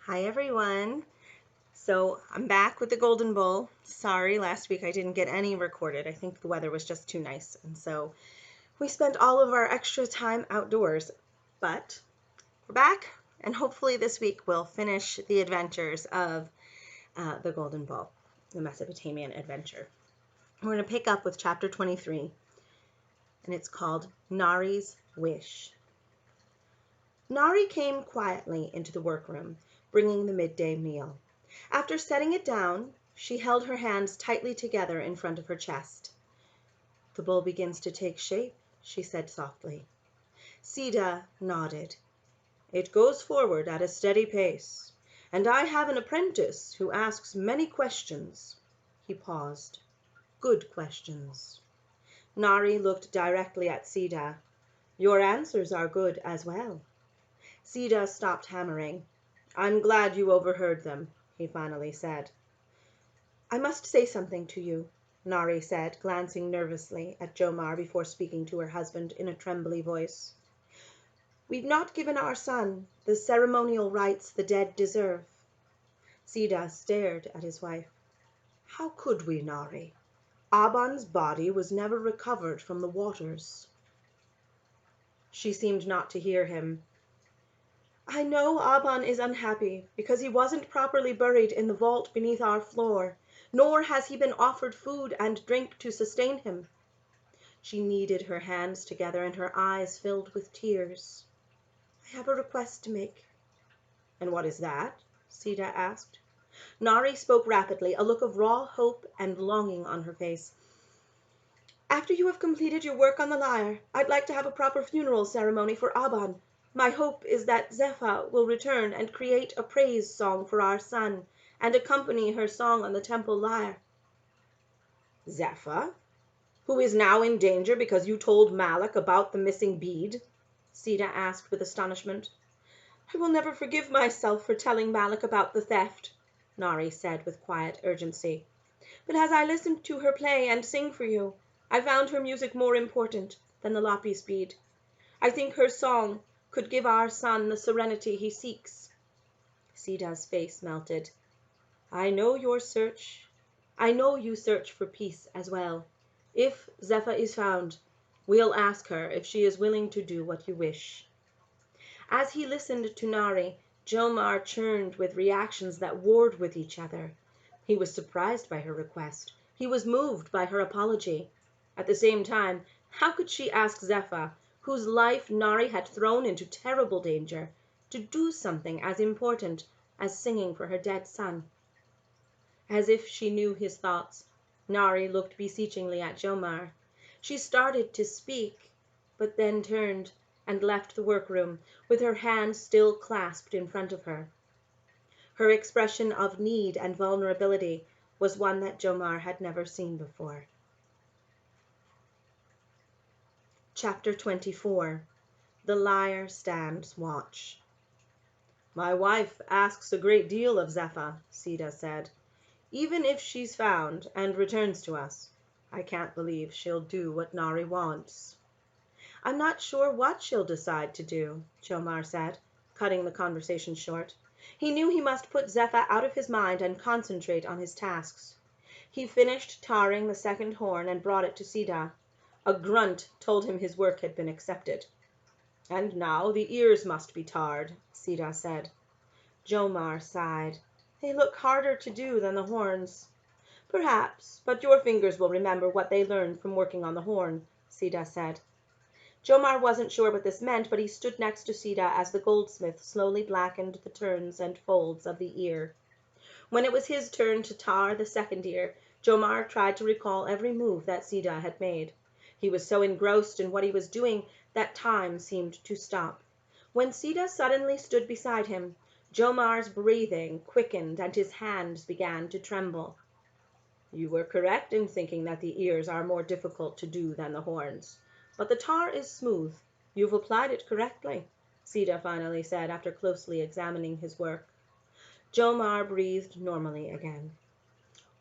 Hi everyone. So I'm back with the Golden Bowl. Sorry, last week I didn't get any recorded. I think the weather was just too nice. And so we spent all of our extra time outdoors. But we're back, and hopefully this week we'll finish the adventures of the Golden Bowl, the Mesopotamian adventure. We're going to pick up with chapter 23, and it's called Nari's Wish. Nari came quietly into the workroom, bringing the midday meal. After setting it down, she held her hands tightly together in front of her chest. "The bowl begins to take shape," she said softly. Sida nodded. "It goes forward at a steady pace, and I have an apprentice who asks many questions." He paused. "Good questions." Nari looked directly at Sida. "Your answers are good as well." Sida stopped hammering. "I'm glad you overheard them," he finally said. "I must say something to you," Nari said, glancing nervously at Jomar before speaking to her husband in a trembly voice. "We've not given our son the ceremonial rites the dead deserve." Sida stared at his wife. "How could we, Nari? Aban's body was never recovered from the waters." She seemed not to hear him. "I know Aban is unhappy because he wasn't properly buried in the vault beneath our floor, nor has he been offered food and drink to sustain him." She kneaded her hands together and her eyes filled with tears. "I have a request to make." "And what is that?" Sida asked. Nari spoke rapidly, a look of raw hope and longing on her face. "After you have completed your work on the lyre, I'd like to have a proper funeral ceremony for Aban. My hope is that Zepha will return and create a praise song for our son, and accompany her song on the temple lyre." "Zepha? Who is now in danger because you told Malak about the missing bead?" Sida asked with astonishment. "I will never forgive myself for telling Malak about the theft," Nari said with quiet urgency. "But as I listened to her play and sing for you, I found her music more important than the lapis bead. I think her song could give our son the serenity he seeks." Sida's face melted. I know you search for peace as well. If Zepha is found, we'll ask her if she is willing to do what you wish." As he listened to Nari, Jomar churned with reactions that warred with each other. He was surprised by her request. He was moved by her apology. At the same time, how could she ask Zepha, whose life Nari had thrown into terrible danger, to do something as important as singing for her dead son? As if she knew his thoughts, Nari looked beseechingly at Jomar. She started to speak, but then turned and left the workroom, with her hands still clasped in front of her. Her expression of need and vulnerability was one that Jomar had never seen before. Chapter 24. The Lyre Stands Watch. "My wife asks a great deal of Zepha," Sida said. "Even if she's found and returns to us, I can't believe she'll do what Nari wants." "I'm not sure what she'll decide to do," Jomar said, cutting the conversation short. He knew he must put Zepha out of his mind and concentrate on his tasks. He finished tarring the second horn and brought it to Sida. A grunt told him his work had been accepted. "And now the ears must be tarred," Sida said. Jomar sighed. "They look harder to do than the horns." "Perhaps, but your fingers will remember what they learned from working on the horn," Sida said. Jomar wasn't sure what this meant, but he stood next to Sida as the goldsmith slowly blackened the turns and folds of the ear. When it was his turn to tar the second ear, Jomar tried to recall every move that Sida had made. He was so engrossed in what he was doing that time seemed to stop. When Sida suddenly stood beside him, Jomar's breathing quickened and his hands began to tremble. "You were correct in thinking that the ears are more difficult to do than the horns. But the tar is smooth. You've applied it correctly," Sida finally said after closely examining his work. Jomar breathed normally again.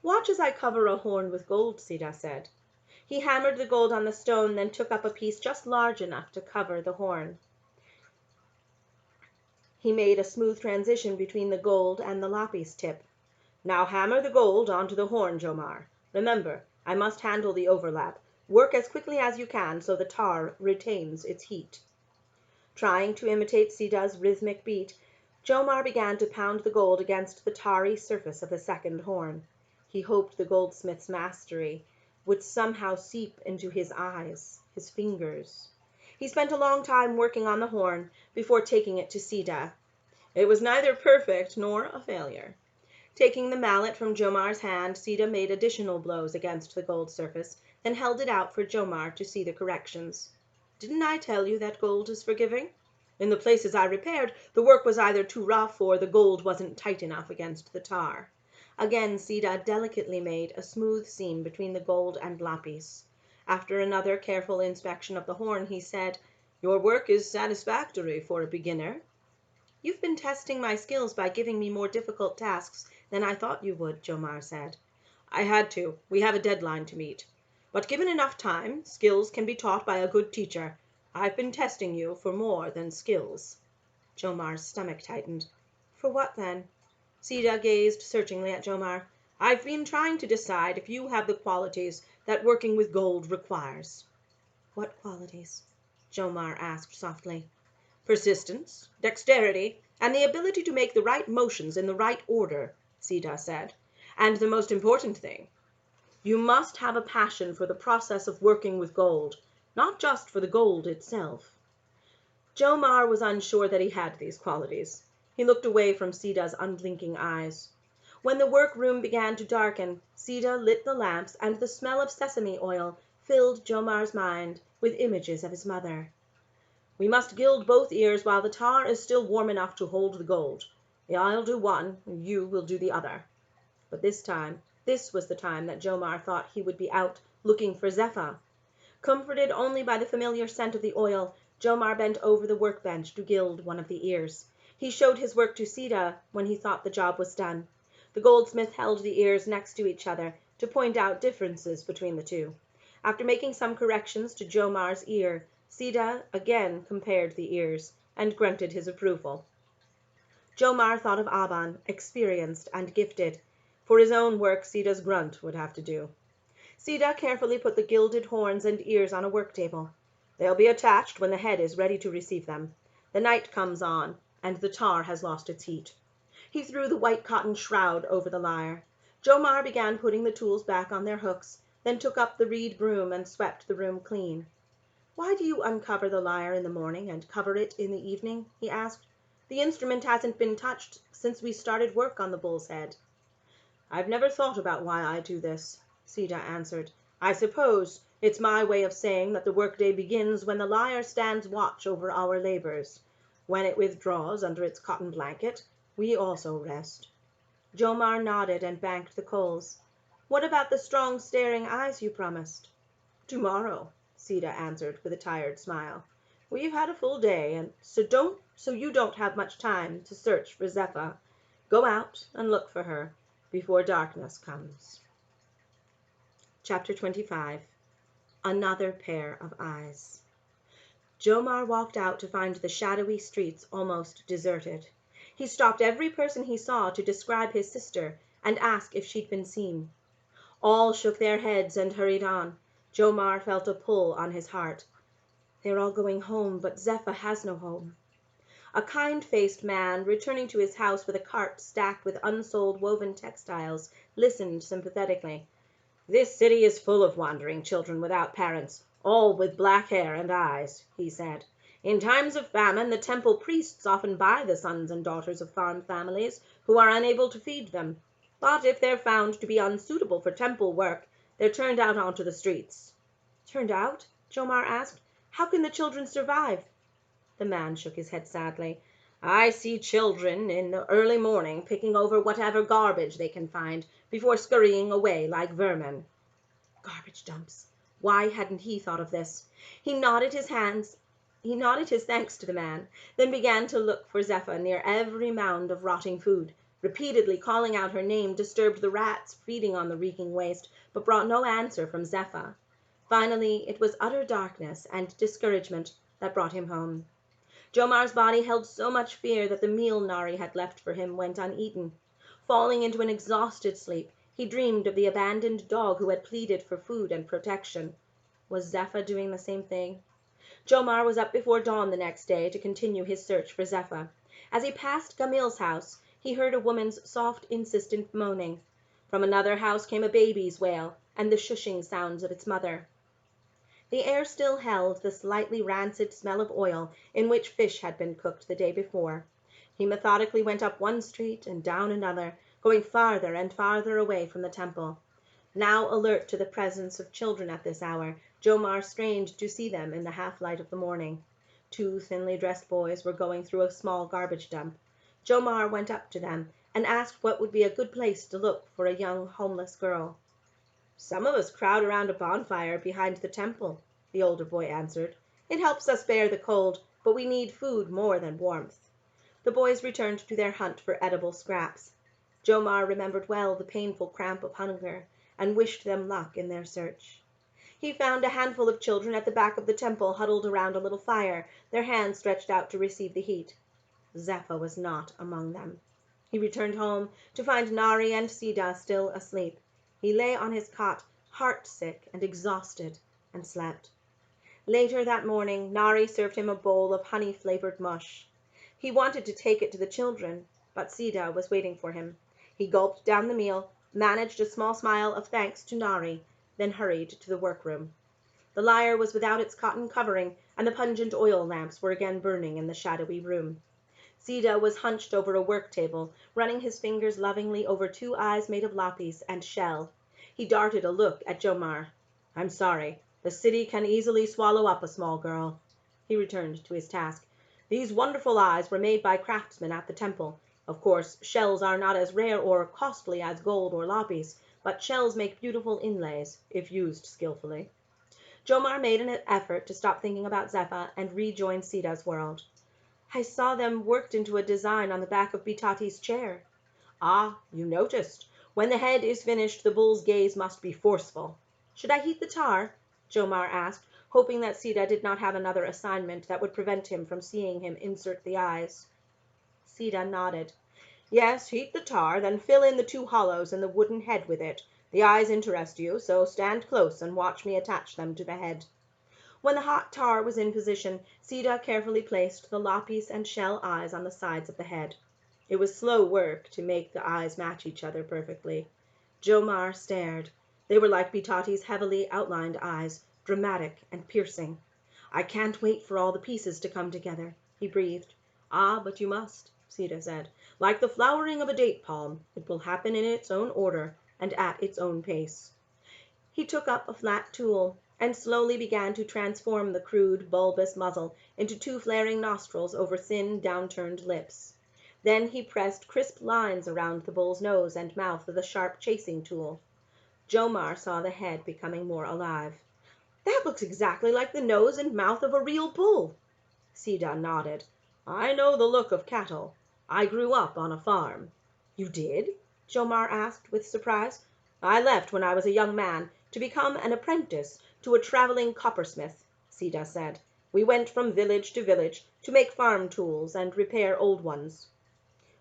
"Watch as I cover a horn with gold," Sida said. He hammered the gold on the stone, then took up a piece just large enough to cover the horn. He made a smooth transition between the gold and the lapis tip. "Now hammer the gold onto the horn, Jomar. Remember, I must handle the overlap. Work as quickly as you can so the tar retains its heat." Trying to imitate Sida's rhythmic beat, Jomar began to pound the gold against the tarry surface of the second horn. He hoped the goldsmith's mastery would somehow seep into his eyes, his fingers. He spent a long time working on the horn before taking it to Sida. It was neither perfect nor a failure. Taking the mallet from Jomar's hand, Sida made additional blows against the gold surface, then held it out for Jomar to see the corrections. "Didn't I tell you that gold is forgiving? In the places I repaired, the work was either too rough or the gold wasn't tight enough against the tar." Again Sida delicately made a smooth seam between the gold and lapis. After another careful inspection of the horn, he said, "Your work is satisfactory for a beginner." "You've been testing my skills by giving me more difficult tasks than I thought you would," Jomar said. "I had to. We have a deadline to meet. But given enough time, skills can be taught by a good teacher. I've been testing you for more than skills." Jomar's stomach tightened. "For what, then?" Sida gazed searchingly at Jomar. "I've been trying to decide if you have the qualities that working with gold requires." "What qualities?" Jomar asked softly. "Persistence, dexterity, and the ability to make the right motions in the right order," Sida said. "And the most important thing, you must have a passion for the process of working with gold, not just for the gold itself." Jomar was unsure that he had these qualities. He looked away from Sida's unblinking eyes. When the workroom began to darken, Sida lit the lamps, and the smell of sesame oil filled Jomar's mind with images of his mother. "We must gild both ears while the tar is still warm enough to hold the gold. I'll do one, and you will do the other." But this was the time that Jomar thought he would be out looking for Zepha. Comforted only by the familiar scent of the oil, Jomar bent over the workbench to gild one of the ears. He showed his work to Sida when he thought the job was done. The goldsmith held the ears next to each other to point out differences between the two. After making some corrections to Jomar's ear, Sida again compared the ears and grunted his approval. Jomar thought of Aban, experienced and gifted. For his own work, Sida's grunt would have to do. Sida carefully put the gilded horns and ears on a work table. "They'll be attached when the head is ready to receive them. The night comes on, and the tar has lost its heat." He threw the white cotton shroud over the lyre. Jomar began putting the tools back on their hooks, then took up the reed broom and swept the room clean. "Why do you uncover the lyre in the morning and cover it in the evening?" he asked. "The instrument hasn't been touched since we started work on the bull's head." "I've never thought about why I do this," Sida answered. "I suppose it's my way of saying that the workday begins when the lyre stands watch over our labors. When it withdraws under its cotton blanket, we also rest." Jomar nodded and banked the coals. "What about the strong staring eyes you promised?" "Tomorrow," Sida answered with a tired smile. "We've had a full day, and so you don't have much time to search for Zepha. Go out and look for her before darkness comes." Chapter 25. Another Pair of Eyes. Jomar walked out to find the shadowy streets almost deserted. He stopped every person he saw to describe his sister and ask if she'd been seen. All shook their heads and hurried on. Jomar felt a pull on his heart. "They're all going home, but Zepha has no home." A kind-faced man, returning to his house with a cart stacked with unsold woven textiles, listened sympathetically. "This city is full of wandering children without parents, all with black hair and eyes," he said. "In times of famine, the temple priests often buy the sons and daughters of farm families who are unable to feed them. But if they're found to be unsuitable for temple work, they're turned out onto the streets." "Turned out?" Jomar asked. "How can the children survive?" The man shook his head sadly. "I see children in the early morning picking over whatever garbage they can find before scurrying away like vermin." Garbage dumps. Why hadn't he thought of this? He nodded his thanks to the man, then began to look for Zepha near every mound of rotting food. Repeatedly calling out her name disturbed the rats feeding on the reeking waste, but brought no answer from Zepha. Finally, it was utter darkness and discouragement that brought him home. Jomar's body held so much fear that the meal Nari had left for him went uneaten. Falling into an exhausted sleep, he dreamed of the abandoned dog who had pleaded for food and protection. Was Zephyr doing the same thing? Jomar was up before dawn the next day to continue his search for Zephyr. As he passed Gamil's house, he heard a woman's soft, insistent moaning. From another house came a baby's wail and the shushing sounds of its mother. The air still held the slightly rancid smell of oil in which fish had been cooked the day before. He methodically went up one street and down another, going farther and farther away from the temple. Now alert to the presence of children at this hour, Jomar strained to see them in the half-light of the morning. Two thinly dressed boys were going through a small garbage dump. Jomar went up to them and asked what would be a good place to look for a young homeless girl. "Some of us crowd around a bonfire behind the temple," the older boy answered. "It helps us bear the cold, but we need food more than warmth." The boys returned to their hunt for edible scraps. Jomar remembered well the painful cramp of hunger, and wished them luck in their search. He found a handful of children at the back of the temple huddled around a little fire, their hands stretched out to receive the heat. Zephyr was not among them. He returned home to find Nari and Sida still asleep. He lay on his cot, heart-sick and exhausted, and slept. Later that morning, Nari served him a bowl of honey-flavored mush. He wanted to take it to the children, but Sida was waiting for him. He gulped down the meal, managed a small smile of thanks to Nari, then hurried to the workroom. The lyre was without its cotton covering, and the pungent oil lamps were again burning in the shadowy room. Sida was hunched over a work table, running his fingers lovingly over two eyes made of lapis and shell. He darted a look at Jomar. "I'm sorry. The city can easily swallow up a small girl." He returned to his task. "These wonderful eyes were made by craftsmen at the temple. Of course, shells are not as rare or costly as gold or lapis, but shells make beautiful inlays, if used skillfully." Jomar made an effort to stop thinking about Zephyr and rejoin Sida's world. "I saw them worked into a design on the back of Bitati's chair." "Ah, you noticed. When the head is finished, the bull's gaze must be forceful." "Should I heat the tar?" Jomar asked, hoping that Sida did not have another assignment that would prevent him from seeing him insert the eyes. Sida nodded. "Yes, heat the tar, then fill in the two hollows in the wooden head with it. The eyes interest you, so stand close and watch me attach them to the head." When the hot tar was in position, Sida carefully placed the lapis and shell eyes on the sides of the head. It was slow work to make the eyes match each other perfectly. Jomar stared. They were like Bitati's heavily outlined eyes, dramatic and piercing. "I can't wait for all the pieces to come together," he breathed. "Ah, but you must," Sida said. "Like the flowering of a date palm, it will happen in its own order and at its own pace." He took up a flat tool and slowly began to transform the crude, bulbous muzzle into two flaring nostrils over thin, downturned lips. Then he pressed crisp lines around the bull's nose and mouth with a sharp chasing tool. Jomar saw the head becoming more alive. "That looks exactly like the nose and mouth of a real bull." Sida nodded. "I know the look of cattle. I grew up on a farm." "You did?" Jomar asked with surprise. "I left when I was a young man to become an apprentice to a traveling coppersmith," Sida said. "We went from village to village to make farm tools and repair old ones."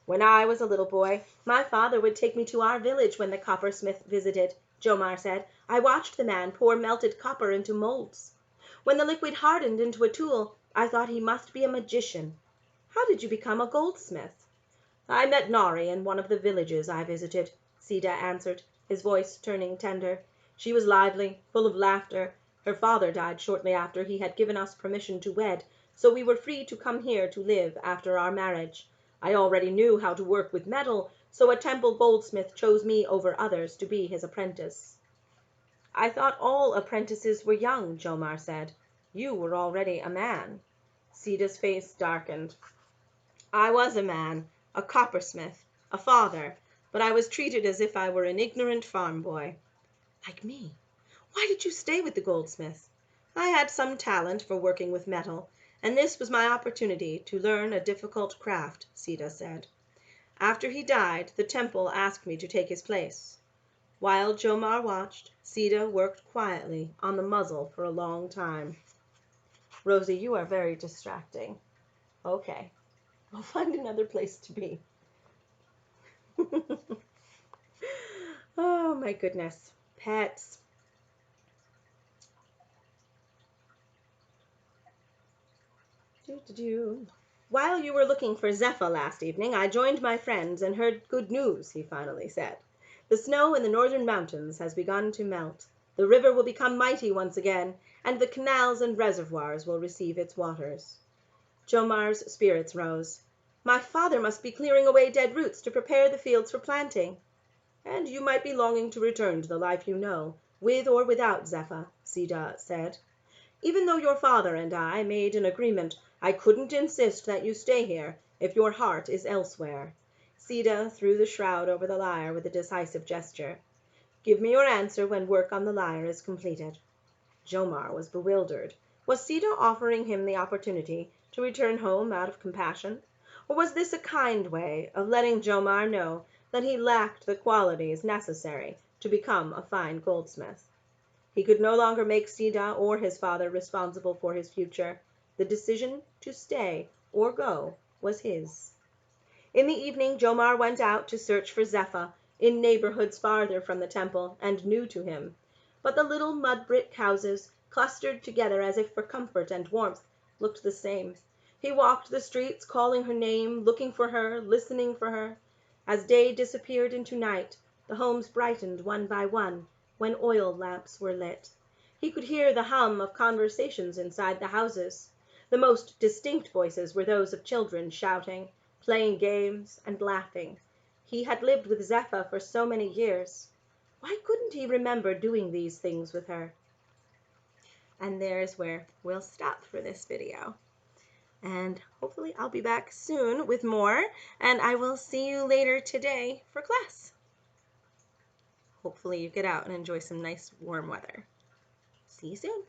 "When I was a little boy, my father would take me to our village when the coppersmith visited," Jomar said. "I watched the man pour melted copper into molds. When the liquid hardened into a tool, I thought he must be a magician. How did you become a goldsmith?" "I met Nari in one of the villages I visited," Sida answered, his voice turning tender. "She was lively, full of laughter. Her father died shortly after he had given us permission to wed, so we were free to come here to live after our marriage. I already knew how to work with metal, so a temple goldsmith chose me over others to be his apprentice." "I thought all apprentices were young," Jomar said. "You were already a man." Sida's face darkened. "I was a man, a coppersmith, a father, but I was treated as if I were an ignorant farm boy." "Like me. Why did you stay with the goldsmith?" "I had some talent for working with metal, and this was my opportunity to learn a difficult craft," Sida said. "After he died, the temple asked me to take his place." While Jomar watched, Sida worked quietly on the muzzle for a long time. "Rosie, you are very distracting." Okay, I'll find another place to be. Oh my goodness. Pets. Do. While you were looking for Zephyr last evening, I joined my friends and heard good news, he finally said. The snow in the northern mountains has begun to melt. The river will become mighty once again, and the canals and reservoirs will receive its waters. Jomar's spirits rose. My father must be clearing away dead roots to prepare the fields for planting. And you might be longing to return to the life you know, with or without Zephyr, Sita said. Even though your father and I made an agreement, I couldn't insist that you stay here if your heart is elsewhere. Sita threw the shroud over the lyre with a decisive gesture. Give me your answer when work on the lyre is completed. Jomar was bewildered. Was Sita offering him the opportunity to return home out of compassion? Or was this a kind way of letting Jomar know that he lacked the qualities necessary to become a fine goldsmith? He could no longer make Sita or his father responsible for his future. The decision to stay or go was his. In the evening Jomar went out to search for Zephyr in neighborhoods farther from the temple and new to him. But the little mud-brick houses, clustered together as if for comfort and warmth, looked the same. He walked the streets calling her name, looking for her, listening for her. As day disappeared into night, the homes brightened one by one, when oil lamps were lit. He could hear the hum of conversations inside the houses. The most distinct voices were those of children shouting, playing games, and laughing. He had lived with Zephyr for so many years. Why couldn't he remember doing these things with her? And there's where we'll stop for this video. And hopefully I'll be back soon with more, and I will see you later today for class. Hopefully you get out and enjoy some nice warm weather. See you soon.